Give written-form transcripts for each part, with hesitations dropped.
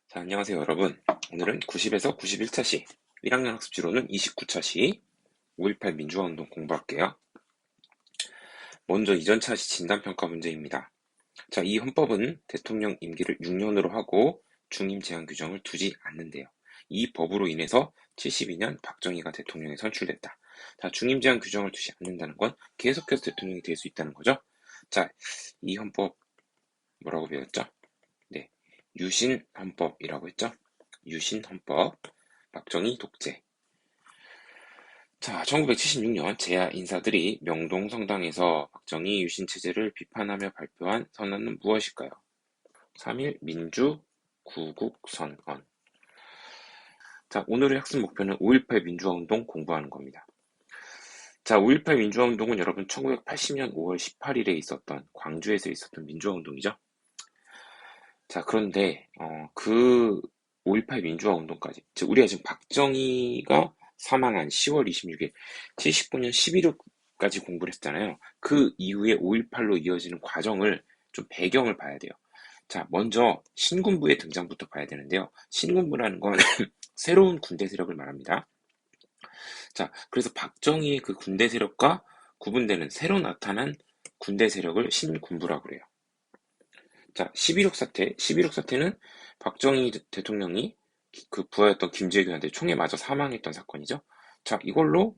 자, 안녕하세요, 여러분. 오늘은 90에서 91차 시, 1학년 학습지로는 29차 시, 5.18 민주화운동 공부할게요. 먼저 이전차 시 진단평가 문제입니다. 자, 이 헌법은 대통령 임기를 6년으로 하고 중임 제한 규정을 두지 않는데요. 이 법으로 인해서 72년 박정희가 대통령에 선출됐다. 자, 중임 제한 규정을 두지 않는다는 건 계속해서 대통령이 될 수 있다는 거죠. 자, 이 헌법 뭐라고 배웠죠? 네, 유신헌법이라고 했죠? 유신헌법. 박정희 독재. 자, 1976년 재야 인사들이 명동성당에서 박정희 유신체제를 비판하며 발표한 선언은 무엇일까요? 3.1 민주 구국선언. 자, 오늘의 학습 목표는 5.18 민주화운동 공부하는 겁니다. 자, 5.18 민주화운동은 여러분 1980년 5월 18일에 있었던 광주에서 있었던 민주화운동이죠. 자, 그런데 그 5.18 민주화운동까지, 즉 우리가 지금 박정희가 사망한 10월 26일 79년 11.6까지 공부를 했잖아요. 그 이후에 5.18로 이어지는 과정을 좀 배경을 봐야 돼요. 자, 먼저 신군부의 등장부터 봐야 되는데요. 신군부라는 건 새로운 군대 세력을 말합니다. 자, 그래서 박정희의 그 군대 세력과 구분되는 새로 나타난 군대 세력을 신군부라고 그래요. 자, 11.6 사태. 11.6 사태는 박정희 대통령이 그 부하였던 김재규한테 총에 맞아 사망했던 사건이죠. 자, 이걸로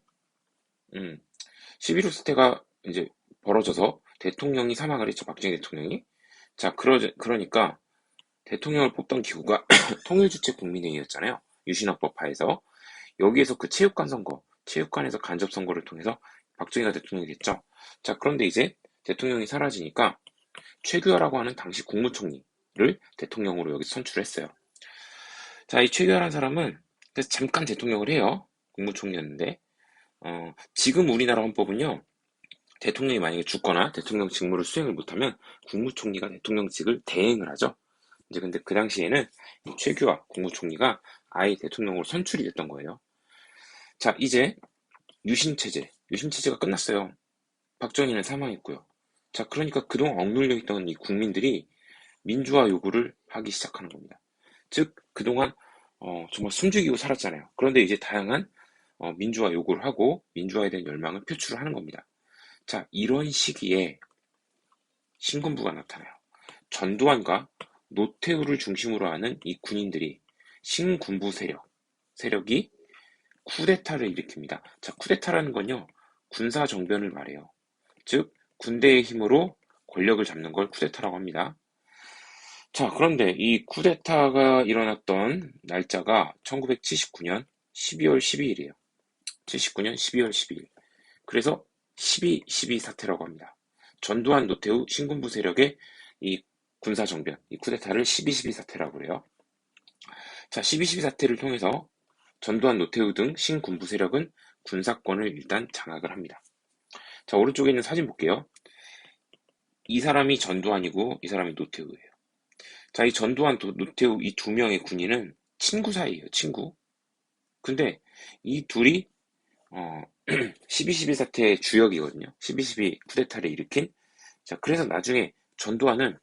11.6 사태가 이제 벌어져서 대통령이 사망을 했죠. 박정희 대통령이. 자, 그러니까 대통령을 뽑던 기구가 통일주체 국민회의였잖아요. 유신헌법 하에서. 여기에서 그 체육관 선거, 체육관에서 간접 선거를 통해서 박정희가 대통령이 됐죠. 자, 그런데 이제 대통령이 사라지니까 최규하라고 하는 당시 국무총리를 대통령으로 여기서 선출했어요. 자, 이 최규하라는 사람은 그래서 잠깐 대통령을 해요. 국무총리였는데 지금 우리나라 헌법은요. 대통령이 만약에 죽거나 대통령 직무를 수행을 못하면 국무총리가 대통령직을 대행을 하죠. 이제 근데 그 당시에는 이 최규하 국무총리가 아예 대통령으로 선출이 됐던 거예요. 자, 이제 유신체제가 끝났어요. 박정희는 사망했고요. 자, 그러니까 그동안 억눌려 있던 이 국민들이 민주화 요구를 하기 시작하는 겁니다. 즉, 그동안 정말 숨죽이고 살았잖아요. 그런데 이제 다양한 민주화 요구를 하고 민주화에 대한 열망을 표출을 하는 겁니다. 자, 이런 시기에 신군부가 나타나요. 전두환과 노태우를 중심으로 하는 이 군인들이 신군부 세력이 쿠데타를 일으킵니다. 자, 쿠데타라는 건요, 군사 정변을 말해요. 즉, 군대의 힘으로 권력을 잡는 걸 쿠데타라고 합니다. 자, 그런데 이 쿠데타가 일어났던 날짜가 1979년 12월 12일이에요. 79년 12월 12일. 그래서 12.12 사태라고 합니다. 전두환, 노태우, 신군부 세력의 이 군사정변, 이 쿠데타를 12.12 사태라고 그래요. 자, 12.12 사태를 통해서 전두환, 노태우 등 신군부 세력은 군사권을 일단 장악을 합니다. 자, 오른쪽에 있는 사진 볼게요. 이 사람이 전두환이고 이 사람이 노태우예요. 자, 이 전두환, 노태우 이 두 명의 군인은 친구 사이예요, 친구. 근데 이 둘이 12.12 사태의 주역이거든요. 12.12 쿠데타를 일으킨. 자, 그래서 나중에 전두환은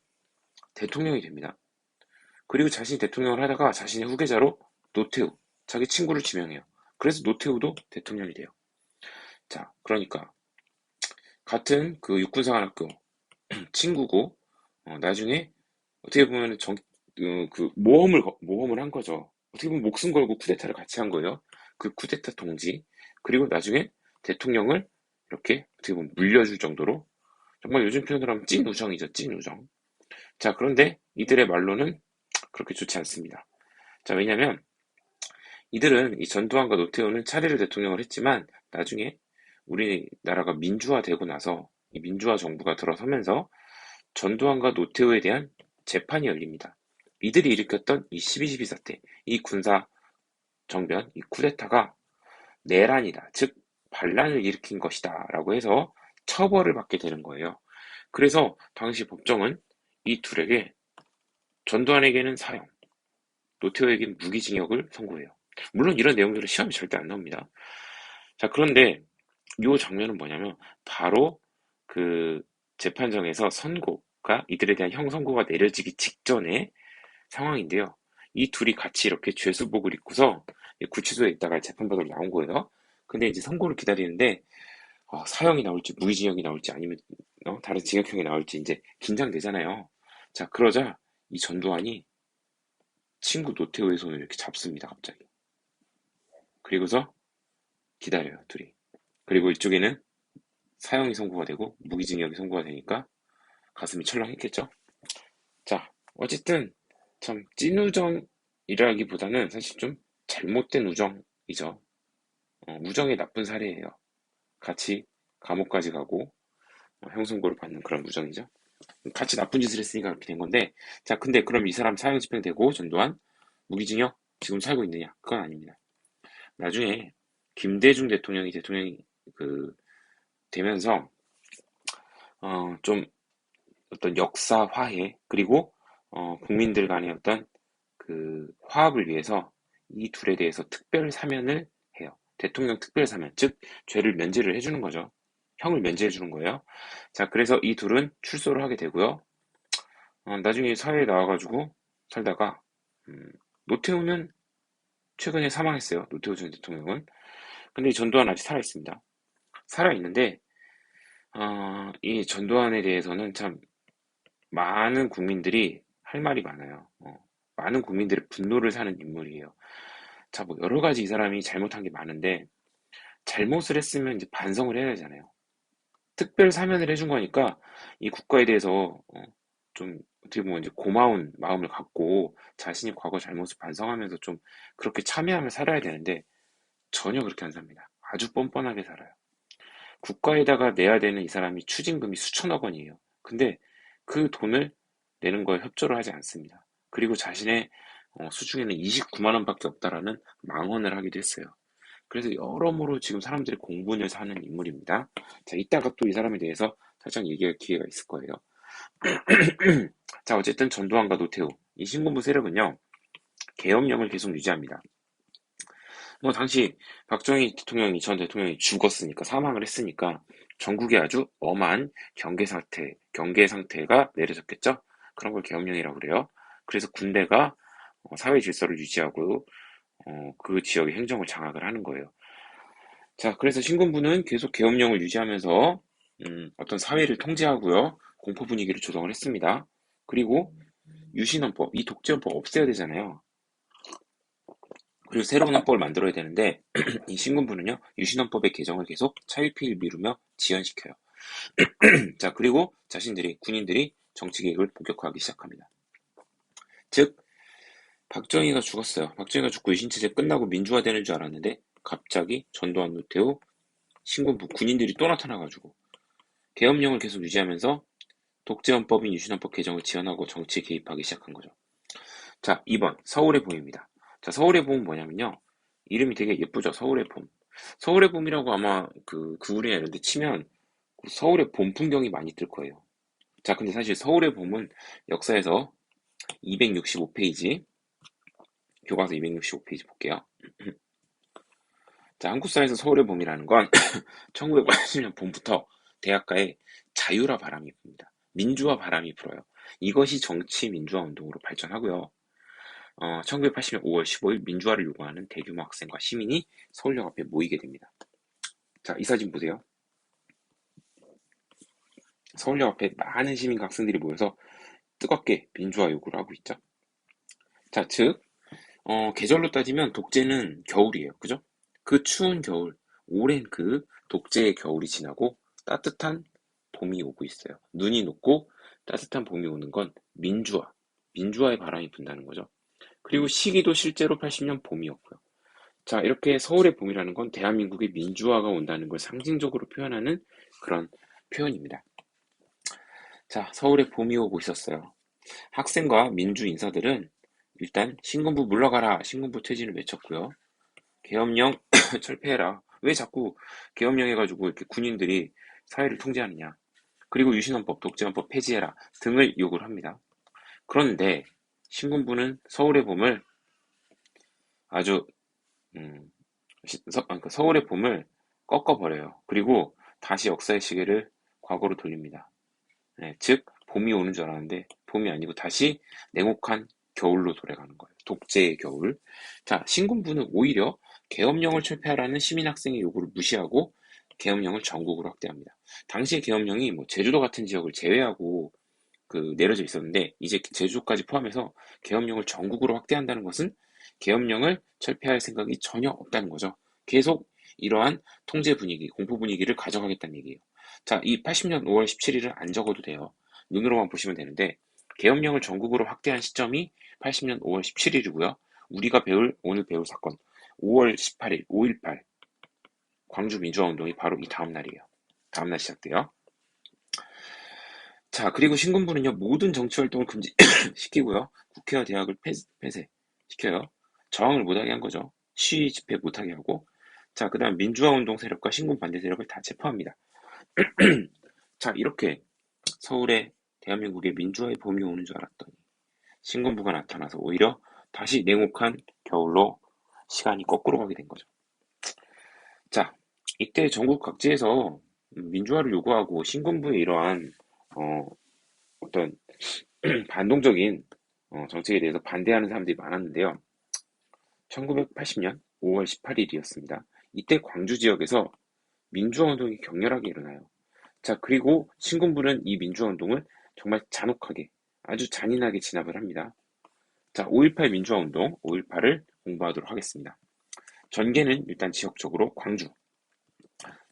대통령이 됩니다. 그리고 자신이 대통령을 하다가 자신의 후계자로 노태우, 자기 친구를 지명해요. 그래서 노태우도 대통령이 돼요. 자, 그러니까 같은 그 육군사관학교 친구고 나중에 어떻게 보면 그 모험을 한 거죠. 어떻게 보면 목숨 걸고 쿠데타를 같이 한 거예요. 그 쿠데타 동지. 그리고 나중에 대통령을 이렇게 어떻게 보면 물려줄 정도로 정말 요즘 표현으로 하면 찐 우정이죠. 찐 우정. 자, 그런데 이들의 말로는 그렇게 좋지 않습니다. 자, 왜냐면 이들은 이 전두환과 노태우는 차례로 대통령을 했지만 나중에 우리나라가 민주화되고 나서 이 민주화 정부가 들어서면서 전두환과 노태우에 대한 재판이 열립니다. 이들이 일으켰던 이 12.12 사태, 이 군사 정변, 이 쿠데타가 내란이다, 즉 반란을 일으킨 것이다 라고 해서 처벌을 받게 되는 거예요. 그래서 당시 법정은 이 둘에게 전두환에게는 사형, 노태우에게는 무기징역을 선고해요. 물론 이런 내용들은 시험에 절대 안 나옵니다. 자, 그런데 이 장면은 뭐냐면 바로 그 재판정에서 선고가 이들에 대한 형 선고가 내려지기 직전의 상황인데요. 이 둘이 같이 이렇게 죄수복을 입고서 구치소에 있다가 재판받으러 나온 거예요. 근데 이제 선고를 기다리는데 사형이 나올지 무기징역이 나올지 아니면 다른 징역형이 나올지 이제 긴장되잖아요. 자, 그러자 이 전두환이 친구 노태우의 손을 이렇게 잡습니다, 갑자기. 그리고서 기다려요, 둘이. 그리고 이쪽에는 사형이 선고가 되고 무기징역이 선고가 되니까 가슴이 철렁했겠죠? 자, 어쨌든 참 찐우정이라기보다는 사실 좀 잘못된 우정이죠. 우정의 나쁜 사례예요. 같이 감옥까지 가고 형선고를 받는 그런 우정이죠. 같이 나쁜 짓을 했으니까 그렇게 된 건데, 자, 근데 그럼 이 사람 사형 집행되고 전두환 무기징역 지금 살고 있느냐? 그건 아닙니다. 나중에 김대중 대통령이 그 되면서 좀 어떤 역사 화해 그리고 국민들 간의 어떤 그 화합을 위해서 이 둘에 대해서 특별 사면을 해요. 대통령 특별 사면, 즉 죄를 면제를 해주는 거죠. 형을 면제해 주는 거예요. 자, 그래서 이 둘은 출소를 하게 되고요. 나중에 사회에 나와가지고 살다가 노태우는 최근에 사망했어요. 노태우 전 대통령은. 근데 이 전두환 아직 살아 있습니다. 살아 있는데 이 전두환에 대해서는 참 많은 국민들이 할 말이 많아요. 많은 국민들의 분노를 사는 인물이에요. 자, 뭐 여러 가지 이 사람이 잘못한 게 많은데 잘못을 했으면 이제 반성을 해야 되잖아요. 특별 사면을 해준 거니까 이 국가에 대해서 좀 어떻게 보면 이제 고마운 마음을 갖고 자신이 과거 잘못을 반성하면서 좀 그렇게 참여하며 살아야 되는데 전혀 그렇게 안 삽니다. 아주 뻔뻔하게 살아요. 국가에다가 내야 되는 이 사람이 추징금이 수천억 원이에요. 근데 그 돈을 내는 거에 협조를 하지 않습니다. 그리고 자신의 수중에는 29만 원밖에 없다라는 망언을 하기도 했어요. 그래서 여러모로 지금 사람들이 공분을 사는 인물입니다. 자, 이따가 또 이 사람에 대해서 살짝 얘기할 기회가 있을 거예요. 자, 어쨌든 전두환과 노태우, 이 신군부 세력은요, 계엄령을 계속 유지합니다. 뭐, 당시 박정희 전 대통령이 죽었으니까, 사망을 했으니까, 전국에 아주 엄한 경계 상태가 내려졌겠죠? 그런 걸 계엄령이라고 그래요. 그래서 군대가 사회 질서를 유지하고, 그 지역의 행정을 장악을 하는 거예요. 자, 그래서 신군부는 계속 계엄령을 유지하면서 어떤 사회를 통제하고요. 공포 분위기를 조성을 했습니다. 그리고 유신헌법, 이 독재헌법 없애야 되잖아요. 그리고 새로운 헌법을 만들어야 되는데 이 신군부는요. 유신헌법의 개정을 계속 차일피일 미루며 지연시켜요. 자, 그리고 군인들이 정치 개혁을 본격화하기 시작합니다. 즉, 박정희가 죽었어요. 박정희가 죽고 유신체제 끝나고 민주화되는 줄 알았는데 갑자기 전두환, 노태우, 신군부 군인들이 또 나타나가지고 계엄령을 계속 유지하면서 독재헌법인 유신헌법 개정을 지연하고 정치에 개입하기 시작한 거죠. 자, 2번 서울의 봄입니다. 자, 서울의 봄은 뭐냐면요. 이름이 되게 예쁘죠. 서울의 봄. 서울의 봄이라고 아마 그 구글이나 이런 데 치면 서울의 봄 풍경이 많이 뜰 거예요. 자, 근데 사실 서울의 봄은 역사에서 265페이지, 교과서 265페이지 볼게요. 자, 한국사에서 서울의 봄이라는 건 1980년 봄부터 대학가에 자유화 바람이 붑니다. 민주화 바람이 불어요. 이것이 정치 민주화 운동으로 발전하고요. 1980년 5월 15일 민주화를 요구하는 대규모 학생과 시민이 서울역 앞에 모이게 됩니다. 자, 이 사진 보세요. 서울역 앞에 많은 시민과 학생들이 모여서 뜨겁게 민주화 요구를 하고 있죠. 자, 즉 계절로 따지면 독재는 겨울이에요. 그죠? 그 추운 겨울, 오랜 그 독재의 겨울이 지나고 따뜻한 봄이 오고 있어요. 눈이 녹고 따뜻한 봄이 오는 건 민주화의 바람이 분다는 거죠. 그리고 시기도 실제로 80년 봄이었고요. 자, 이렇게 서울의 봄이라는 건 대한민국의 민주화가 온다는 걸 상징적으로 표현하는 그런 표현입니다. 자, 서울의 봄이 오고 있었어요. 학생과 민주 인사들은 일단 신군부 물러가라, 신군부 퇴진을 외쳤고요. 계엄령 철폐해라. 왜 자꾸 계엄령 해가지고 이렇게 군인들이 사회를 통제하느냐. 그리고 유신헌법, 독재헌법 폐지해라 등을 요구를 합니다. 그런데 신군부는 서울의 봄을 아주 서울의 봄을 꺾어버려요. 그리고 다시 역사의 시계를 과거로 돌립니다. 네, 즉 봄이 오는 줄 알았는데 봄이 아니고 다시 냉혹한 겨울로 돌아가는 거예요. 독재의 겨울. 자, 신군부는 오히려 계엄령을 철폐하라는 시민학생의 요구를 무시하고 계엄령을 전국으로 확대합니다. 당시에 계엄령이 뭐 제주도 같은 지역을 제외하고 내려져 있었는데 이제 제주도까지 포함해서 계엄령을 전국으로 확대한다는 것은 계엄령을 철폐할 생각이 전혀 없다는 거죠. 계속 이러한 통제 분위기, 공포 분위기를 가져가겠다는 얘기예요. 자, 이 80년 5월 17일을 안 적어도 돼요. 눈으로만 보시면 되는데 계엄령을 전국으로 확대한 시점이 80년 5월 17일이고요. 우리가 오늘 배울 사건 5월 18일 5.18 광주 민주화 운동이 바로 이 다음 날이에요. 다음 날 시작돼요. 자, 그리고 신군부는요, 모든 정치 활동을 금지시키고요. 국회와 대학을 폐쇄시켜요. 저항을 못하게 한 거죠. 시위 집회 못하게 하고. 자, 그 다음 민주화 운동 세력과 신군 반대 세력을 다 체포합니다. 자, 이렇게 서울에 대한민국의 민주화의 봄이 오는 줄 알았더니 신군부가 나타나서 오히려 다시 냉혹한 겨울로 시간이 거꾸로 가게 된 거죠. 자, 이때 전국 각지에서 민주화를 요구하고 신군부의 이러한 어떤 반동적인 정책에 대해서 반대하는 사람들이 많았는데요. 1980년 5월 18일이었습니다. 이때 광주 지역에서 민주화 운동이 격렬하게 일어나요. 자, 그리고 신군부는 이 민주화 운동을 정말 잔혹하게, 아주 잔인하게 진압을 합니다. 자, 5.18 민주화 운동, 5.18을 공부하도록 하겠습니다. 전개는 일단 지역적으로 광주.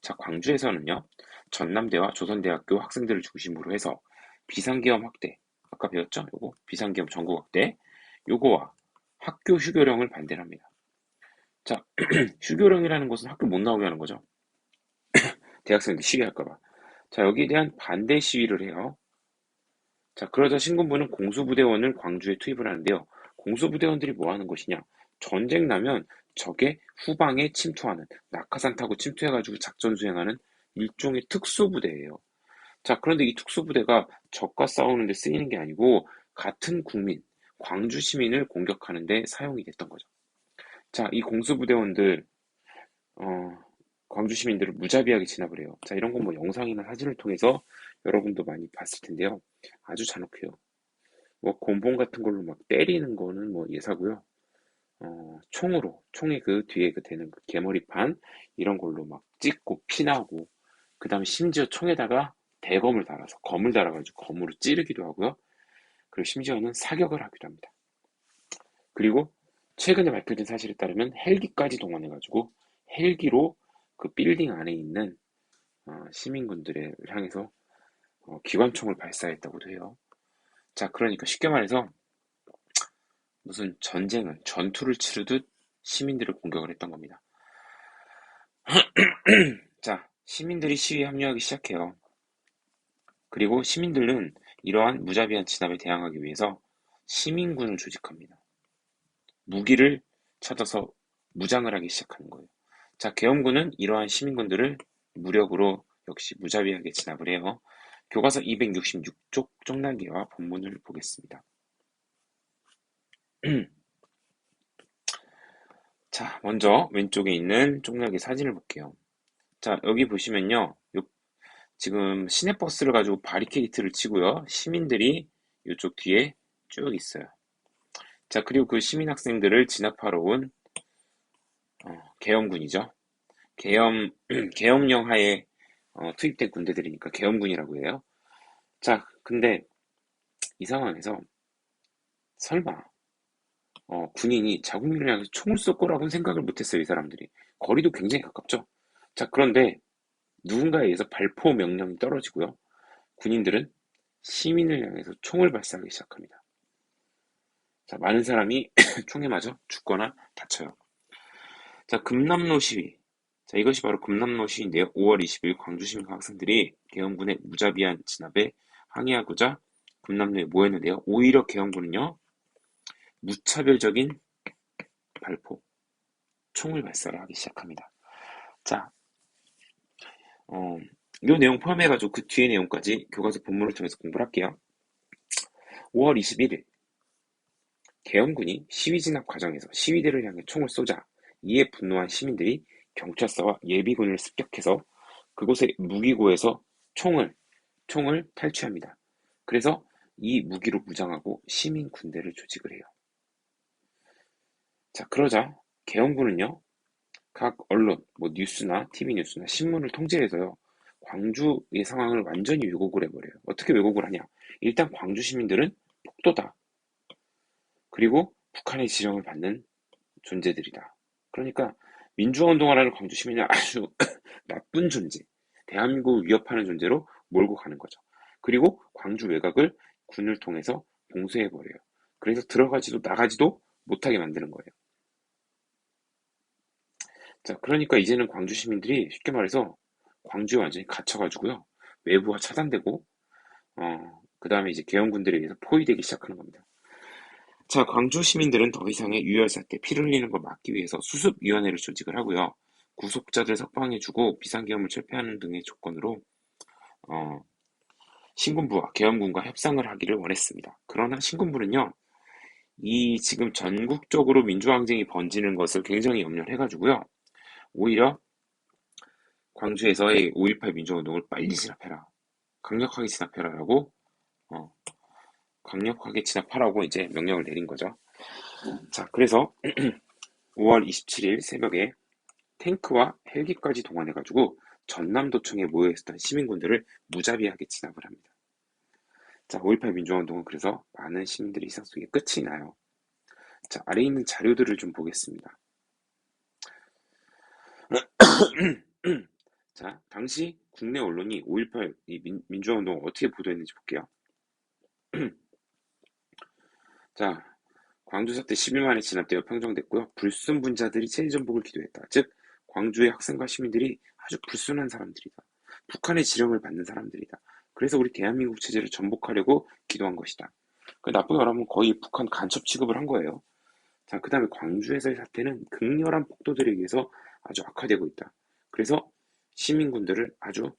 자, 광주에서는요, 전남대와 조선대학교 학생들을 중심으로 해서 비상계엄 확대, 아까 배웠죠? 요거 비상계엄 전국 확대, 요거와 학교 휴교령을 반대를 합니다. 자, 휴교령이라는 것은 학교 못 나오게 하는 거죠. 대학생들 시위할까봐. 자, 여기에 대한 반대 시위를 해요. 자, 그러자 신군부는 공수부대원을 광주에 투입을 하는데요. 공수부대원들이 뭐 하는 것이냐? 전쟁 나면 적의 후방에 침투하는, 낙하산 타고 침투해가지고 작전 수행하는 일종의 특수부대예요. 자, 그런데 이 특수부대가 적과 싸우는 데 쓰이는 게 아니고 같은 국민, 광주 시민을 공격하는 데 사용이 됐던 거죠. 자, 이 공수부대원들, 광주 시민들을 무자비하게 진압을 해요. 자, 이런 건 뭐 영상이나 사진을 통해서 여러분도 많이 봤을 텐데요. 아주 잔혹해요. 뭐 곤봉 같은 걸로 막 때리는 거는 뭐 예사고요. 총의 그 뒤에 되는 그 개머리판 이런 걸로 막 찍고 피나고 그 다음에 심지어 총에다가 대검을 달아서 검을 달아가지고 검으로 찌르기도 하고요. 그리고 심지어는 사격을 하기도 합니다. 그리고 최근에 밝혀진 사실에 따르면 헬기까지 동원해가지고 헬기로 그 빌딩 안에 있는 시민군들을 향해서 기관총을 발사했다고도 해요. 자, 그러니까 쉽게 말해서 무슨 전투를 치르듯 시민들을 공격을 했던 겁니다. 자, 시민들이 시위에 합류하기 시작해요. 그리고 시민들은 이러한 무자비한 진압에 대항하기 위해서 시민군을 조직합니다. 무기를 찾아서 무장을 하기 시작하는 거예요. 자, 계엄군은 이러한 시민군들을 무력으로 역시 무자비하게 진압을 해요. 교과서 266쪽 쪽날개와 본문을 보겠습니다. 자, 먼저 왼쪽에 있는 쪽날개 사진을 볼게요. 자, 여기 보시면요. 지금 시내버스를 가지고 바리케이트를 치고요. 시민들이 이쪽 뒤에 쭉 있어요. 자, 그리고 그 시민 학생들을 진압하러 온 계엄군이죠. 계엄령 하에 투입된 군대들이니까 계엄군이라고 해요. 자, 근데 이 상황에서 설마 군인이 자국민을 향해서 총을 쏠 거라고는 생각을 못했어요, 이 사람들이. 거리도 굉장히 가깝죠. 자, 그런데 누군가에 의해서 발포 명령이 떨어지고요. 군인들은 시민을 향해서 총을 발사하기 시작합니다. 자, 많은 사람이 총에 맞아 죽거나 다쳐요. 자, 금남로 시위. 자, 이것이 바로 금남로 시위인데요. 5월 20일 광주시민 학생들이 계엄군의 무자비한 진압에 항의하고자 금남로에 모였는데요. 오히려 계엄군은요, 무차별적인 발포, 총을 발사를 하기 시작합니다. 자, 이 내용 포함해가지고 그 뒤의 내용까지 교과서 본문을 통해서 공부를 할게요. 5월 21일, 계엄군이 시위 진압 과정에서 시위대를 향해 총을 쏘자 이에 분노한 시민들이 경찰서와 예비군을 습격해서 그곳의 무기고에서 총을 탈취합니다. 그래서 이 무기로 무장하고 시민 군대를 조직을 해요. 자, 그러자 계엄군은요, 각 언론, 뭐 뉴스나 TV 뉴스나 신문을 통제해서요, 광주의 상황을 완전히 왜곡을 해버려요. 어떻게 왜곡을 하냐? 일단 광주 시민들은 폭도다. 그리고 북한의 지령을 받는 존재들이다. 그러니까 민주화 운동하라는 광주 시민이 아주 나쁜 존재, 대한민국을 위협하는 존재로 몰고 가는 거죠. 그리고 광주 외곽을 군을 통해서 봉쇄해버려요. 그래서 들어가지도 나가지도 못하게 만드는 거예요. 자, 그러니까 이제는 광주 시민들이 쉽게 말해서 광주에 완전히 갇혀가지고요. 외부와 차단되고, 그 다음에 이제 계엄군들에 의해서 포위되기 시작하는 겁니다. 자, 광주 시민들은 더 이상의 유혈 사태, 피를 흘리는 걸 막기 위해서 수습위원회를 조직을 하고요. 구속자들 석방해주고 비상계엄을 철폐하는 등의 조건으로 어, 신군부와 계엄군과 협상을 하기를 원했습니다. 그러나 신군부는요, 이 지금 전국적으로 민주항쟁이 번지는 것을 굉장히 염려를 해가지고요. 오히려 광주에서의 5.18 민주화운동을 빨리 진압해라. 강력하게 진압해라라고, 어, 강력하게 진압하라고 이제 명령을 내린 거죠. 자, 그래서 5월 27일 새벽에 탱크와 헬기까지 동원해가지고 전남도청에 모여있었던 시민군들을 무자비하게 진압을 합니다. 자, 5.18 민주화운동은 그래서 많은 시민들의 희생 속에 끝이 나요. 자, 아래 있는 자료들을 좀 보겠습니다. 자, 당시 국내 언론이 5.18 민주화운동을 어떻게 보도했는지 볼게요. 자, 광주 사태 10일 만에 진압되어 평정됐고요. 불순 분자들이 체리전복을 기도했다. 즉, 광주의 학생과 시민들이 아주 불순한 사람들이다. 북한의 지령을 받는 사람들이다. 그래서 우리 대한민국 체제를 전복하려고 기도한 것이다. 나쁘게 말하면 거의 북한 간첩 취급을 한 거예요. 자, 그 다음에 광주에서의 사태는 극렬한 폭도들에 의해서 아주 악화되고 있다. 그래서 시민군들을 아주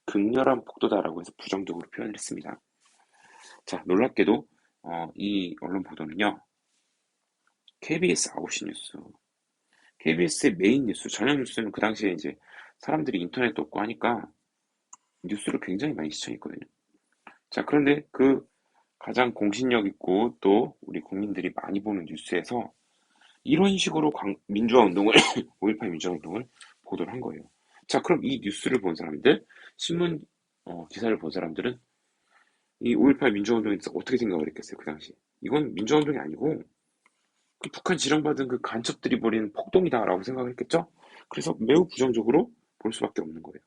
극렬한 폭도다라고 해서 부정적으로 표현을 했습니다. 자, 놀랍게도 이 언론 보도는요, KBS 9시 뉴스, KBS의 메인 뉴스, 저녁 뉴스는 그 당시에 이제 사람들이 인터넷도 없고 하니까 뉴스를 굉장히 많이 시청했거든요. 자, 그런데 그 가장 공신력 있고 또 우리 국민들이 많이 보는 뉴스에서 이런 식으로 민주화 운동을, 5.18 민주화 운동을 보도를 한 거예요. 자, 그럼 이 뉴스를 본 사람들, 신문 기사를 본 사람들은 이 5.18 민주화 운동에 대해서 어떻게 생각을 했겠어요, 그 당시? 이건 민주화 운동이 아니고 그 북한 지령받은 그 간첩들이 벌이는 폭동이다라고 생각을 했겠죠? 그래서 매우 부정적으로 볼 수밖에 없는 거예요.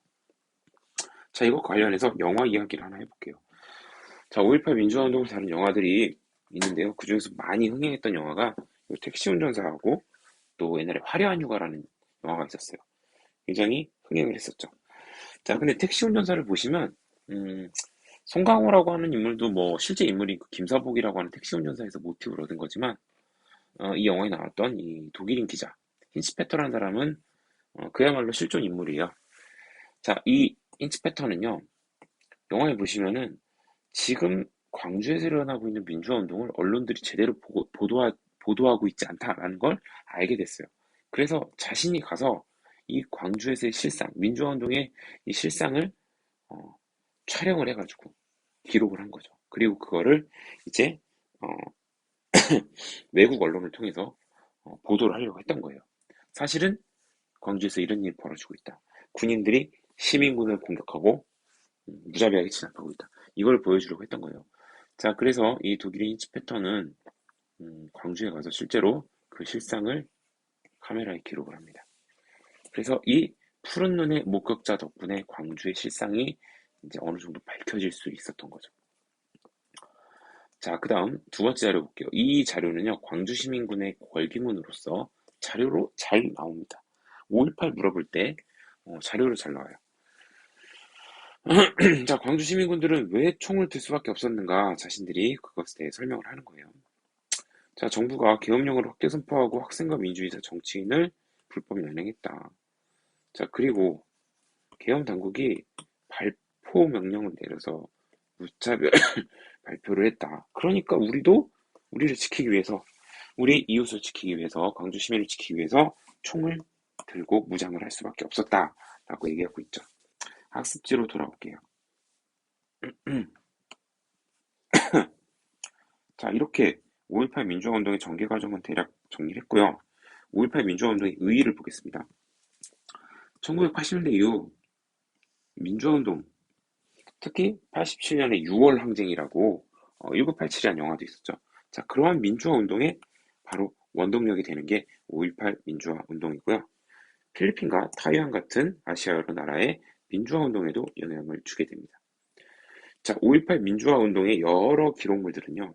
자, 이거 관련해서 영화 이야기를 하나 해볼게요. 자, 5.18 민주화 운동을 다룬 영화들이 있는데요. 그 중에서 많이 흥행했던 영화가 택시 운전사하고 또 옛날에 화려한 휴가라는 영화가 있었어요. 굉장히 흥행을 했었죠. 자, 근데 택시 운전사를 보시면, 송강호라고 하는 인물도 뭐 실제 인물이 그 김사복이라고 하는 택시 운전사에서 모티브를 얻은 거지만, 이 영화에 나왔던 이 독일인 기자, 힌치페터라는 사람은 그야말로 실존 인물이에요. 자, 이 힌치페터는요, 영화에 보시면은 지금 광주에서 일어나고 있는 민주화 운동을 언론들이 제대로 보도하고 있지 않다라는 걸 알게 됐어요. 그래서 자신이 가서 이 광주에서의 실상, 민주화 운동의 이 실상을 어, 촬영을 해가지고 기록을 한 거죠. 그리고 그거를 이제 어, 외국 언론을 통해서 보도를 하려고 했던 거예요. 사실은 광주에서 이런 일이 벌어지고 있다. 군인들이 시민군을 공격하고 무자비하게 진압하고 있다. 이걸 보여주려고 했던 거예요. 자, 그래서 이 독일인 히치 패턴은 광주에 가서 실제로 그 실상을 카메라에 기록을 합니다. 그래서 이 푸른 눈의 목격자 덕분에 광주의 실상이 이제 어느 정도 밝혀질 수 있었던 거죠. 자, 그 다음 두 번째 자료 볼게요. 이 자료는요, 광주 시민군의 걸기문으로서 자료로 잘 나옵니다. 5.18 물어볼 때 자료로 잘 나와요. 자, 광주 시민군들은 왜 총을 들 수밖에 없었는가 자신들이 그것에 대해 설명을 하는 거예요. 자, 정부가 계엄령을 확대 선포하고 학생과 민주주의자 정치인을 불법 연행했다. 자, 그리고 계엄 당국이 발포 명령을 내려서 무차별 발표를 했다. 그러니까 우리도 우리를 지키기 위해서, 우리 이웃을 지키기 위해서, 광주 시민을 지키기 위해서 총을 들고 무장을 할 수밖에 없었다라고 얘기하고 있죠. 학습지로 돌아올게요. 자, 이렇게 5.18 민주화 운동의 전개 과정은 대략 정리를 했고요. 5.18 민주화 운동의 의의를 보겠습니다. 1980년대 이후 민주화 운동, 특히 87년에 6월 항쟁이라고 1987이라는 영화도 있었죠. 자, 그러한 민주화 운동의 바로 원동력이 되는 게 5.18 민주화 운동이고요. 필리핀과 타이완 같은 아시아 여러 나라의 민주화 운동에도 영향을 주게 됩니다. 자, 5.18 민주화 운동의 여러 기록물들은요,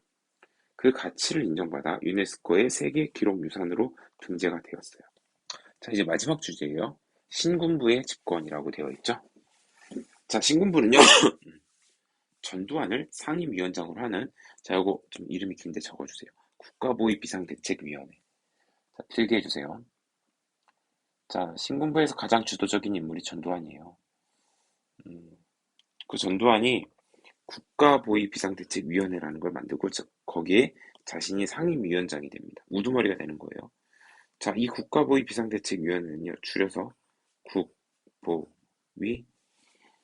그 가치를 인정받아 유네스코의 세계 기록유산으로 등재가 되었어요. 자, 이제 마지막 주제예요. 신군부의 집권이라고 되어 있죠. 자, 신군부는요, 전두환을 상임위원장으로 하는, 자, 요거 좀 이름이 긴데 적어주세요. 국가보위 비상대책위원회. 자, 필기해 주세요. 자, 신군부에서 가장 주도적인 인물이 전두환이에요. 그 전두환이 국가보위 비상대책위원회라는 걸 만들고, 거기에 자신이 상임위원장이 됩니다. 우두머리가 되는 거예요. 자, 이 국가보위 비상대책위원회는요, 줄여서 국보위,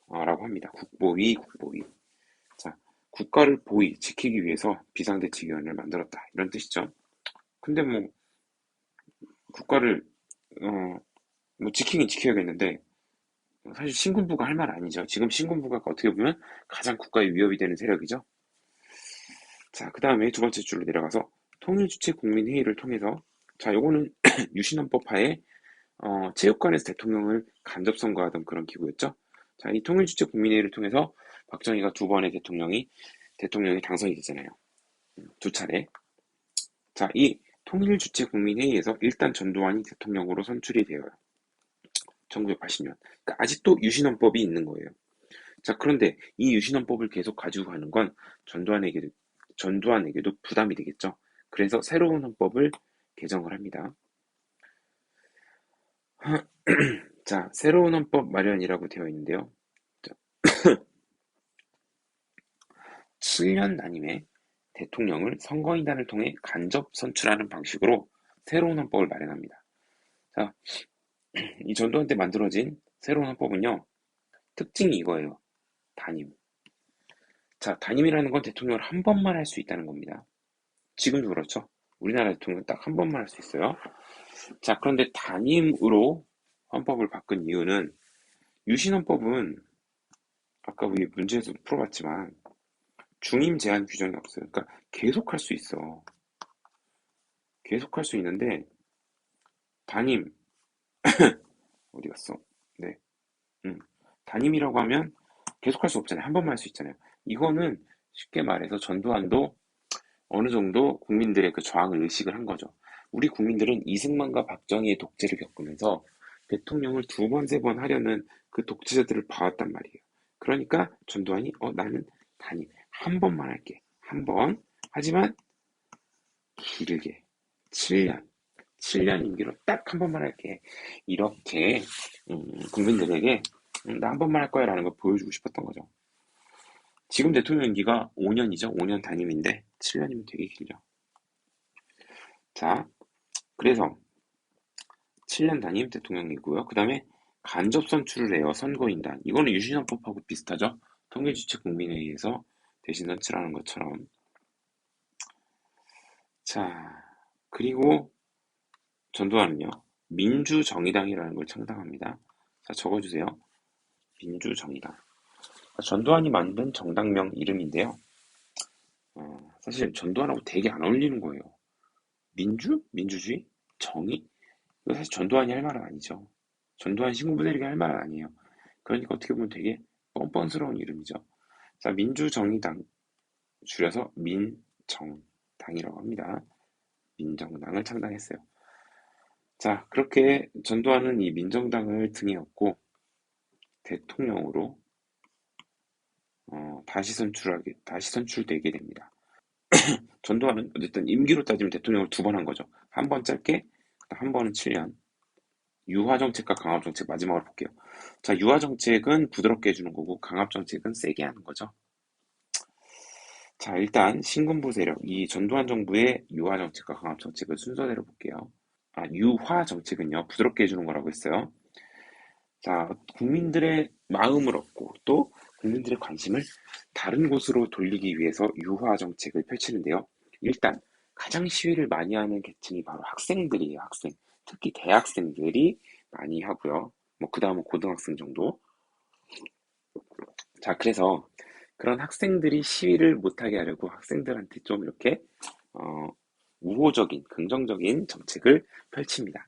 라고 합니다. 국보위. 자, 국가를 지키기 위해서 비상대책위원회를 만들었다. 이런 뜻이죠. 근데 뭐, 국가를, 어, 뭐 지키긴 지켜야겠는데, 사실 신군부가 할 말 아니죠. 지금 신군부가 어떻게 보면 가장 국가에 위협이 되는 세력이죠. 자, 그 다음에 두 번째 줄로 내려가서 통일주체국민회의를 통해서, 자, 요거는 유신헌법하에 체육관에서 대통령을 간접 선거하던 그런 기구였죠. 자, 이 통일주체국민회의를 통해서 박정희가 두 번의 대통령이 당선이 되잖아요. 두 차례. 자, 이 통일주체국민회의에서 일단 전두환이 대통령으로 선출이 되어요. 1980년. 그러니까 아직도 유신헌법이 있는 거예요. 자, 그런데 이 유신헌법을 계속 가지고 가는 건 전두환에게도 부담이 되겠죠. 그래서 새로운 헌법을 개정을 합니다. 자, 새로운 헌법 마련이라고 되어 있는데요. 자, 7년 단임의 대통령을 선거인단을 통해 간접 선출하는 방식으로 새로운 헌법을 마련합니다. 자, 이 전두환 때 만들어진 새로운 헌법은요, 특징이 이거예요. 단임. 자, 단임이라는 건 대통령을 한 번만 할 수 있다는 겁니다. 지금도 그렇죠. 우리나라 대통령 딱 한 번만 할 수 있어요. 자, 그런데 단임으로 헌법을 바꾼 이유는 유신헌법은 아까 우리 문제에서 풀어봤지만 중임 제한 규정이 없어요. 그러니까 계속할 수 있어. 계속할 수 있는데 단임 어디 갔어? 네, 단임이라고 하면 계속할 수 없잖아요. 한 번만 할 수 있잖아요. 이거는 쉽게 말해서 전두환도 어느 정도 국민들의 그 저항을 의식을 한 거죠. 우리 국민들은 이승만과 박정희의 독재를 겪으면서 대통령을 두 번, 세 번 하려는 그 독재자들을 봐왔단 말이에요. 그러니까 전두환이 나는 단임 한 번만 할게. 한 번. 하지만 길게 7년. 7년 임기로 딱 한 번만 할게. 이렇게 국민들에게 나 한 번만 할 거야 라는 걸 보여주고 싶었던 거죠. 지금 대통령 임기가 5년이죠. 5년 단임인데 7년이면 되게 길죠. 자, 그래서 7년 단임 대통령이고요. 그 다음에 간접 선출을 해요. 선거인단. 이거는 유신헌법하고 비슷하죠. 통일주체국민회의에서 대신 선출하는 것처럼. 자, 그리고 전두환은요. 민주정의당이라는 걸 창당합니다. 자, 적어주세요. 민주정의당. 전두환이 만든 정당명 이름인데요. 사실 전두환하고 되게 안 어울리는 거예요. 민주주의? 정의? 이거 사실 전두환이 할 말은 아니죠. 전두환 신군부대리가 할 말은 아니에요. 그러니까 어떻게 보면 되게 뻔뻔스러운 이름이죠. 자, 민주정의당, 줄여서 민정당이라고 합니다. 민정당을 창당했어요. 자, 그렇게 전두환은 이 민정당을 등에 업고 대통령으로 다시 선출되게 됩니다. 전두환은 어쨌든 임기로 따지면 대통령을 두 번 한 거죠. 한 번 짧게, 한 번은 7년. 유화정책과 강압정책 마지막으로 볼게요. 자, 유화정책은 부드럽게 해주는 거고 강압정책은 세게 하는 거죠. 자, 일단 신군부 세력, 이 전두환 정부의 유화정책과 강압정책을 순서대로 볼게요. 유화정책은요, 부드럽게 해주는 거라고 했어요. 자, 국민들의 마음을 얻고 또 국민들의 관심을 다른 곳으로 돌리기 위해서 유화정책을 펼치는데요. 일단 가장 시위를 많이 하는 계층이 바로 학생들이에요, 학생. 특히 대학생들이 많이 하고요. 뭐, 그 다음은 고등학생 정도. 자, 그래서 그런 학생들이 시위를 못하게 하려고 학생들한테 좀 이렇게, 어, 우호적인, 긍정적인 정책을 펼칩니다.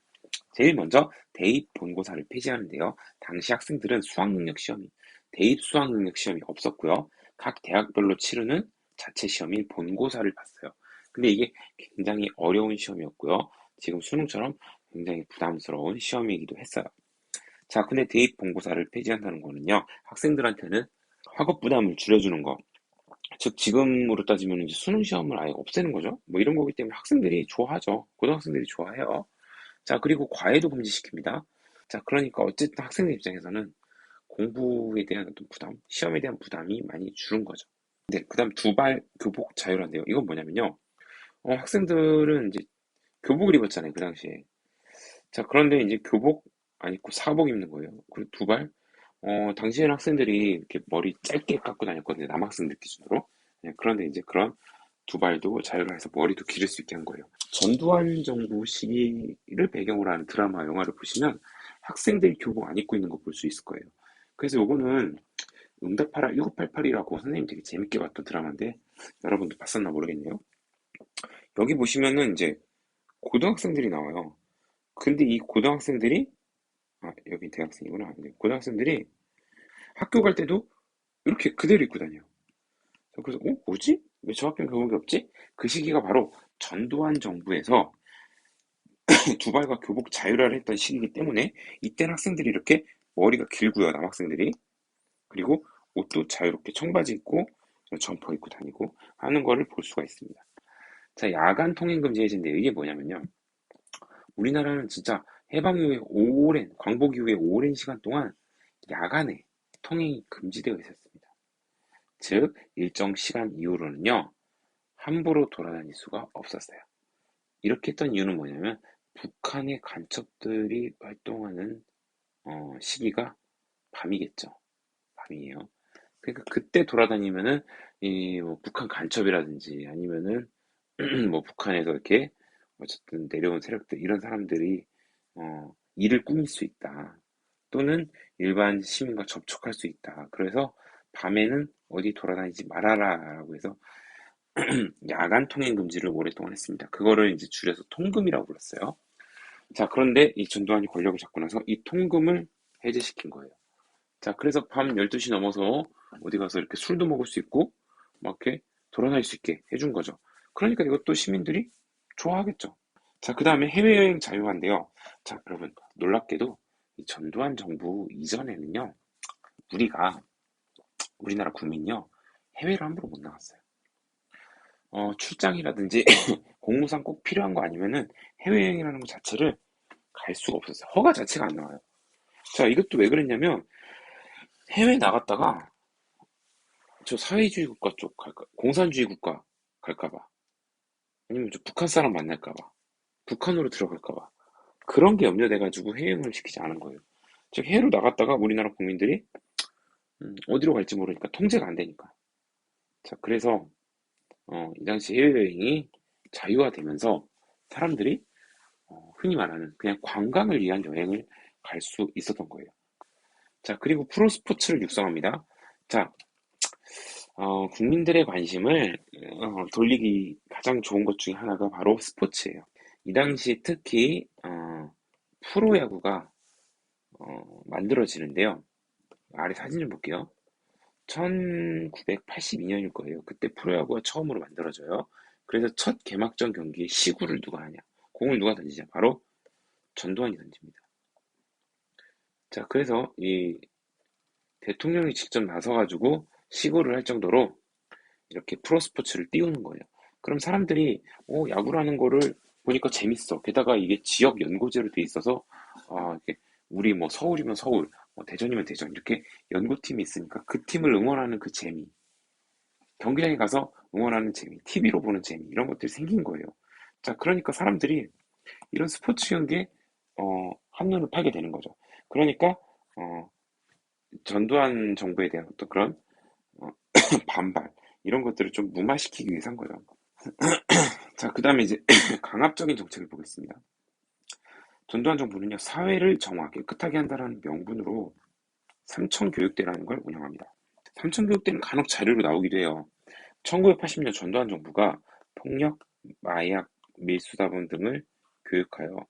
제일 먼저 대입 본고사를 폐지하는데요. 당시 학생들은 대입 수학 능력 시험이 없었고요. 각 대학별로 치르는 자체 시험인 본고사를 봤어요. 근데 이게 굉장히 어려운 시험이었고요. 지금 수능처럼 굉장히 부담스러운 시험이기도 했어요. 자, 근데 대입 본고사를 폐지한다는 거는요, 학생들한테는 학업 부담을 줄여주는 거. 즉, 지금으로 따지면 이제 수능 시험을 아예 없애는 거죠. 뭐 이런 거기 때문에 학생들이 좋아하죠. 고등학생들이 좋아해요. 자, 그리고 과외도 금지시킵니다. 자, 그러니까 어쨌든 학생들 입장에서는 공부에 대한 어떤 부담, 시험에 대한 부담이 많이 줄은 거죠. 네, 그 다음 두발 교복 자유란데요. 이건 뭐냐면요. 학생들은 이제 교복을 입었잖아요, 그 당시에. 자, 그런데 이제 교복 안 입고 사복 입는 거예요. 그리고 두발, 당시에는 학생들이 이렇게 머리 짧게 깎고 다녔거든요, 남학생들 기준으로. 네, 그런데 이제 그런 두발도 자유를 해서 머리도 기를 수 있게 한 거예요. 전두환 정부 시기를 배경으로 하는 드라마, 영화를 보시면 학생들이 교복 안 입고 있는 거 볼 수 있을 거예요. 그래서 요거는 응답하라 1988이라고 선생님이 되게 재밌게 봤던 드라마인데 여러분도 봤었나 모르겠네요. 여기 보시면은 이제 고등학생들이 나와요. 근데 이 고등학생들이 여기 대학생이구나. 네, 고등학생들이 학교 갈 때도 이렇게 그대로 입고 다녀요. 그래서 뭐지? 왜 저 학교는 교복이 없지? 그 시기가 바로 전두환 정부에서 두발과 교복 자율화를 했던 시기이기 때문에 이때는 학생들이 이렇게 머리가 길고요, 남학생들이. 그리고 옷도 자유롭게 청바지 입고 점퍼 입고 다니고 하는 거를 볼 수가 있습니다. 자, 야간 통행 금지 해제인데 이게 뭐냐면요. 우리나라는 진짜 해방 이후에 광복 이후에 오랜 시간 동안 야간에 통행이 금지되어 있었습니다. 즉, 일정 시간 이후로는요, 함부로 돌아다닐 수가 없었어요. 이렇게 했던 이유는 뭐냐면, 북한의 간첩들이 활동하는 시기가 밤이겠죠. 밤이에요. 그러니까 그때 돌아다니면은 이 뭐 북한 간첩이라든지 아니면은 뭐 북한에서 이렇게 어쨌든 내려온 세력들 이런 사람들이 일을 꾸밀 수 있다. 또는 일반 시민과 접촉할 수 있다. 그래서 밤에는 어디 돌아다니지 말아라라고 해서 야간 통행 금지를 오랫동안 했습니다. 그거를 이제 줄여서 통금이라고 불렀어요. 자, 그런데 이 전두환이 권력을 잡고 나서 이 통금을 해제시킨 거예요. 자, 그래서 밤 12시 넘어서 어디 가서 이렇게 술도 먹을 수 있고, 막 이렇게 돌아다닐 수 있게 해준 거죠. 그러니까 이것도 시민들이 좋아하겠죠. 자, 그 다음에 해외여행 자유화인데요. 자, 여러분, 놀랍게도 이 전두환 정부 이전에는요, 우리나라 국민요, 해외를 함부로 못 나갔어요. 출장이라든지 공무상 꼭 필요한 거 아니면은 해외여행이라는 것 자체를 갈 수가 없었어요. 허가 자체가 안 나와요. 자, 이것도 왜 그랬냐면, 해외 나갔다가 저 사회주의 국가 쪽 갈까, 공산주의 국가 갈까봐, 아니면 저 북한 사람 만날까봐, 북한으로 들어갈까봐, 그런 게 염려돼가지고 해외여행을 시키지 않은 거예요. 즉, 해외로 나갔다가 우리나라 국민들이 어디로 갈지 모르니까 통제가 안 되니까. 자, 그래서 이 당시 해외여행이 자유화되면서 사람들이 흔히 말하는 그냥 관광을 위한 여행을 갈 수 있었던 거예요. 자, 그리고 프로스포츠를 육성합니다. 자, 국민들의 관심을 돌리기 가장 좋은 것 중에 하나가 바로 스포츠예요. 이 당시 특히 프로야구가 만들어지는데요. 아래 사진 좀 볼게요. 1982년일 거예요. 그때 프로야구가 처음으로 만들어져요. 그래서 첫 개막전 경기에 시구를 누가 하냐? 공을 누가 던지냐? 바로 전두환이 던집니다. 자, 그래서 이 대통령이 직접 나서가지고 시구를 할 정도로 이렇게 프로스포츠를 띄우는 거예요. 그럼 사람들이 야구라는 거를 보니까 재밌어. 게다가 이게 지역 연고제로 돼 있어서 이렇게 우리 뭐 서울이면 서울, 뭐 대전이면 대전 이렇게 연고팀이 있으니까 그 팀을 응원하는 그 재미, 경기장에 가서 응원하는 재미, TV로 보는 재미 이런 것들이 생긴 거예요. 자, 그러니까 사람들이 이런 스포츠 경기에 한눈을 팔게 되는 거죠. 그러니까 어, 전두환 정부에 대한 어떤 그런 어, 반발 이런 것들을 좀 무마시키기 위해서 한 거예요. 자, 그 다음에 이제 강압적인 정책을 보겠습니다. 전두환 정부는요, 사회를 정화, 깨끗하게 한다는 명분으로 삼청교육대라는 걸 운영합니다. 삼청교육대는 간혹 자료로 나오기도 해요. 1980년 전두환 정부가 폭력, 마약, 밀수사범 등을 교육하여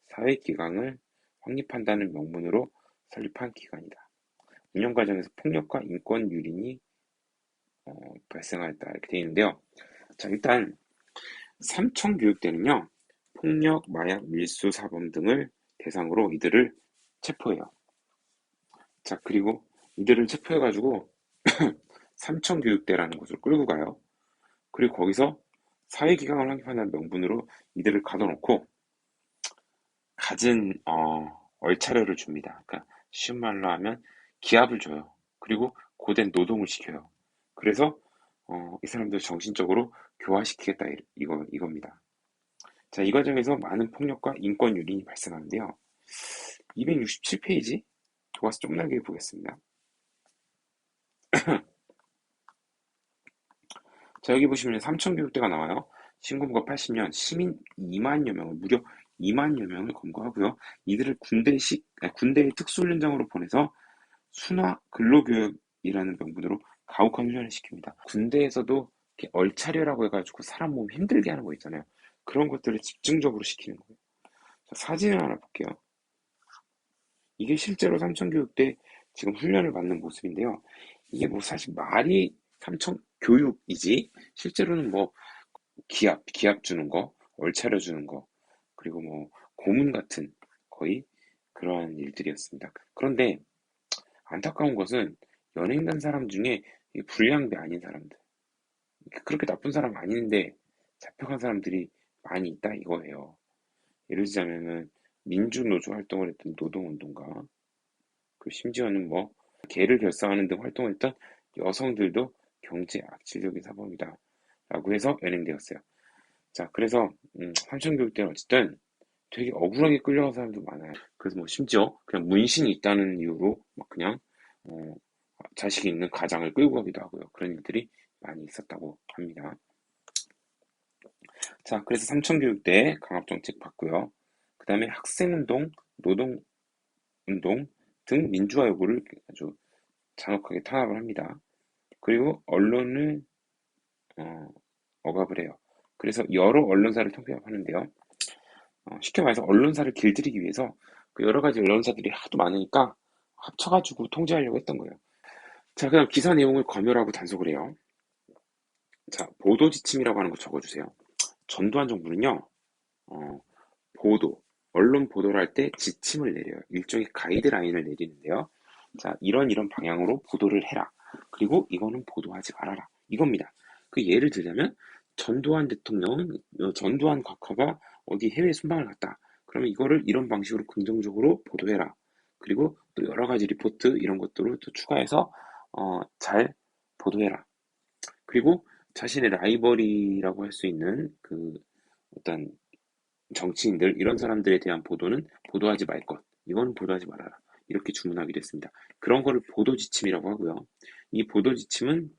사회기강을 확립한다는 명분으로 설립한 기관이다. 운영 과정에서 폭력과 인권 유린이 발생하였다 이렇게 되어 있는데요. 자, 일단 삼청교육대는요, 폭력, 마약, 밀수, 사범 등을 대상으로 이들을 체포해요. 자, 그리고 이들을 체포해가지고 삼청교육대라는 곳으로 끌고 가요. 그리고 거기서 사회기강을 확립한다는 명분으로 이들을 가둬놓고 갖은 얼차려를 줍니다. 그러니까 쉬운 말로 하면 기합을 줘요. 그리고 고된 노동을 시켜요. 그래서 이 사람들 정신적으로 교화시키겠다 이겁니다. 자, 이 과정에서 많은 폭력과 인권 유린이 발생하는데요. 267페이지 교과서 좀 넓게 보겠습니다. 자, 여기 보시면 삼청교육대가 나와요. 신군부가 80년 시민 2만여 명을 무려 2만여 명을 검거하고요. 이들을 군대의 특수훈련장으로 보내서 순화 근로교육이라는 명분으로 가혹한 훈련을 시킵니다. 군대에서도 이렇게 얼차려라고 해가지고 사람 몸 힘들게 하는 거 있잖아요. 그런 것들을 집중적으로 시키는 거예요. 자, 사진을 하나 볼게요. 이게 실제로 삼청교육대 지금 훈련을 받는 모습인데요. 이게 뭐 사실 말이 삼청교육이지 실제로는 뭐 기합 주는 거, 얼차려 주는 거, 그리고 뭐 고문 같은 거의 그러한 일들이었습니다. 그런데 안타까운 것은 연행된 사람 중에 불량배 아닌 사람들, 그렇게 나쁜 사람 아닌데 잡혀간 사람들이 많이 있다 이거예요. 예를 들자면은 민주노조 활동을 했던 노동운동가, 그 심지어는 뭐 개를 결사하는 등 활동을 했던 여성들도 경제 악질적인 사범이다 라고 해서 연행되었어요. 자, 그래서 삼청교육 때는 어쨌든 되게 억울하게 끌려간 사람도 많아요. 그래서 뭐 심지어 그냥 문신이 있다는 이유로 막 그냥 어, 자식이 있는 가장을 끌고 가기도 하고요. 그런 일들이 많이 있었다고 합니다. 자, 그래서 삼청교육 때 강압정책 받고요. 그 다음에 학생운동, 노동운동 등 민주화 요구를 아주 잔혹하게 탄압을 합니다. 그리고 언론을 억압을 해요. 그래서 여러 언론사를 통폐합하는데요. 쉽게 말해서 언론사를 길들이기 위해서 그 여러 가지 언론사들이 하도 많으니까 합쳐가지고 통제하려고 했던 거예요. 자, 그럼 기사 내용을 검열하고 단속을 해요. 자, 보도 지침이라고 하는 거 적어주세요. 전두환 정부는요, 어, 언론 보도를 할 때 지침을 내려요. 일종의 가이드라인을 내리는데요. 자, 이런 방향으로 보도를 해라. 그리고 이거는 보도하지 말아라. 이겁니다. 그 예를 들자면 전두환 대통령은 전두환 각하가 어디 해외 순방을 갔다. 그러면 이거를 이런 방식으로 긍정적으로 보도해라. 그리고 또 여러 가지 리포트 이런 것들을 또 추가해서 잘 보도해라. 그리고 자신의 라이벌이라고 할 수 있는 그 어떤 정치인들 이런 사람들에 대한 보도는 보도하지 말 것. 이건 보도하지 말아라. 이렇게 주문하기도 했습니다. 그런 거를 보도 지침이라고 하고요. 이 보도 지침은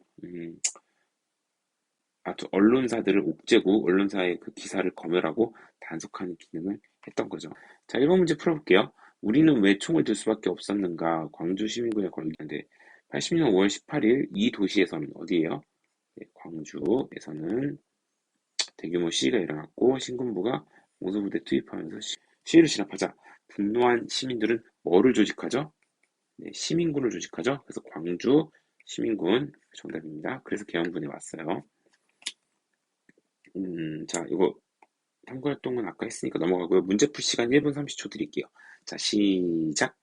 아주 언론사들을 옥죄고 언론사의 그 기사를 검열하고 단속하는 기능을 했던 거죠. 자, 1번 문제 풀어볼게요. 우리는 왜 총을 들 수밖에 없었는가? 광주 시민군에 걸리는데 80년 5월 18일 이 도시에서는 어디예요? 네, 광주에서는 대규모 시위가 일어났고 신군부가 공수부대 투입하면서 시위를 진압하자 분노한 시민들은 뭐를 조직하죠? 네, 시민군을 조직하죠. 그래서 광주 시민군 정답입니다. 그래서 계엄군에 왔어요. 자, 이거 탐구활동은 아까 했으니까 넘어가고요. 문제 풀 시간 1분 30초 드릴게요. 자, 시작.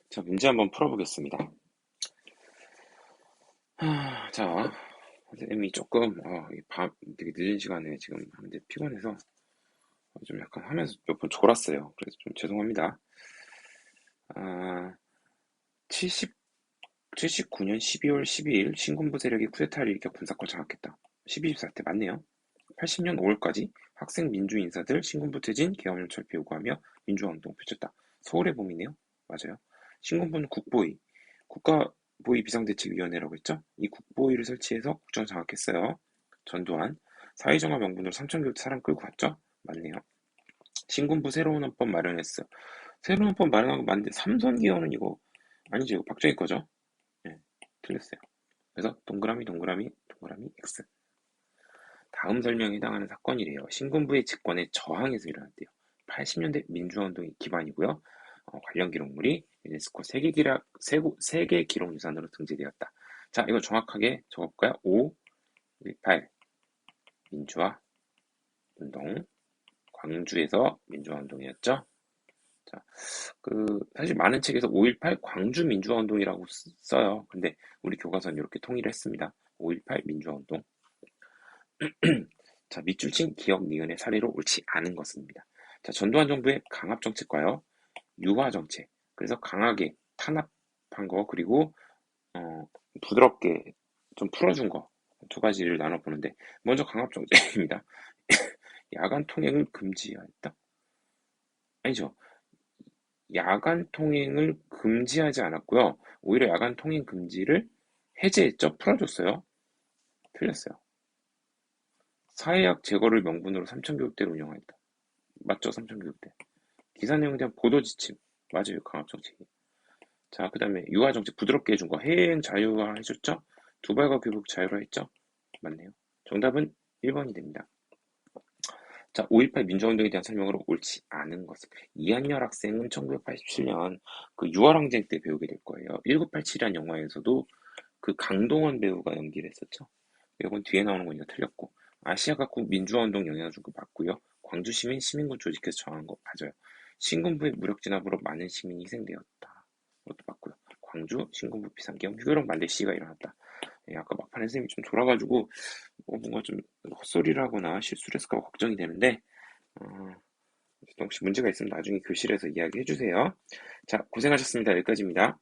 자, 문제 한번 풀어보겠습니다. 자, 선생님이 조금, 되게 늦은 시간에 지금 하는데 피곤해서 좀 약간 하면서 몇 번 졸았어요. 그래서 좀 죄송합니다. 아, 70, 79년 12월 12일 신군부 세력이 쿠데타를 일으켜 군사권 장악했다. 12.24때 맞네요. 80년 5월까지 학생 민주 인사들 신군부 퇴진, 계엄령 철폐 요구하며 민주화운동 펼쳤다. 서울의 봄이네요. 맞아요. 신군부는 국보위, 국가보위 비상대책위원회라고 했죠. 이 국보위를 설치해서 국정 장악했어요. 전두환, 사회정화 명분으로 삼천교대 사람 끌고 갔죠. 맞네요. 신군부 새로운 헌법 마련했어. 새로운 헌법 마련한 거 맞는데 삼선기원은 이거 아니죠. 이거 박정희 거죠. 네, 틀렸어요. 그래서 동그라미 동그라미 동그라미 X. 다음 설명에 해당하는 사건이래요. 신군부의 집권에 저항해서 일어났대요. 80년대 민주화운동이 기반이고요. 관련 기록물이 유네스코 세계 기록유산으로 등재되었다. 자, 이거 정확하게 적어볼까요? 5, 18 민주화 운동, 광주에서 민주화 운동이었죠. 자, 사실 많은 책에서 5.18 광주 민주화 운동이라고 써요. 근데 우리 교과서는 이렇게 통일을 했습니다. 5.18 민주화 운동. 자, 밑줄친 기억 니은의 사례로 옳지 않은 것입니다. 자, 전두환 정부의 강압 정책과요, 유화 정책. 그래서 강하게 탄압한 거, 그리고 부드럽게 좀 풀어준 거, 두 가지를 나눠보는데, 먼저 강압 정책입니다. 야간 통행을 금지하였다? 아니죠. 야간 통행을 금지하지 않았고요. 오히려 야간 통행 금지를 해제했죠. 풀어줬어요. 틀렸어요. 사회학 제거를 명분으로 삼천교육대를 운영하였다. 맞죠? 삼천교육대. 기사 내용에 대한 보도 지침. 맞아요. 강압 정책이. 자, 그 다음에 유아 정책 부드럽게 해준 거. 해외여행 자유화 해줬죠? 두발과 교육 자유화 했죠? 맞네요. 정답은 1번이 됩니다. 자, 5.18 민주화운동에 대한 설명으로 옳지 않은 것은, 이한열 학생은 1987년 그 유월항쟁 때 배우게 될 거예요. 1987이라는 영화에서도 그 강동원 배우가 연기를 했었죠. 이건 뒤에 나오는 거니까 틀렸고, 아시아 각국 민주화운동 영향을 준 거 맞고요. 광주 시민 시민군 조직해서 저항한 거 맞아요. 신군부의 무력 진압으로 많은 시민이 희생되었다. 그것도 맞고요. 광주 신군부 비상계엄 휴교령 말레이시가 일어났다. 예, 아까 막판에 선생님이 좀 졸아가지고 뭔가 좀 헛소리를 하거나 실수를 했을까 봐 걱정이 되는데, 어, 혹시 문제가 있으면 나중에 교실에서 이야기해 주세요. 자, 고생하셨습니다. 여기까지입니다.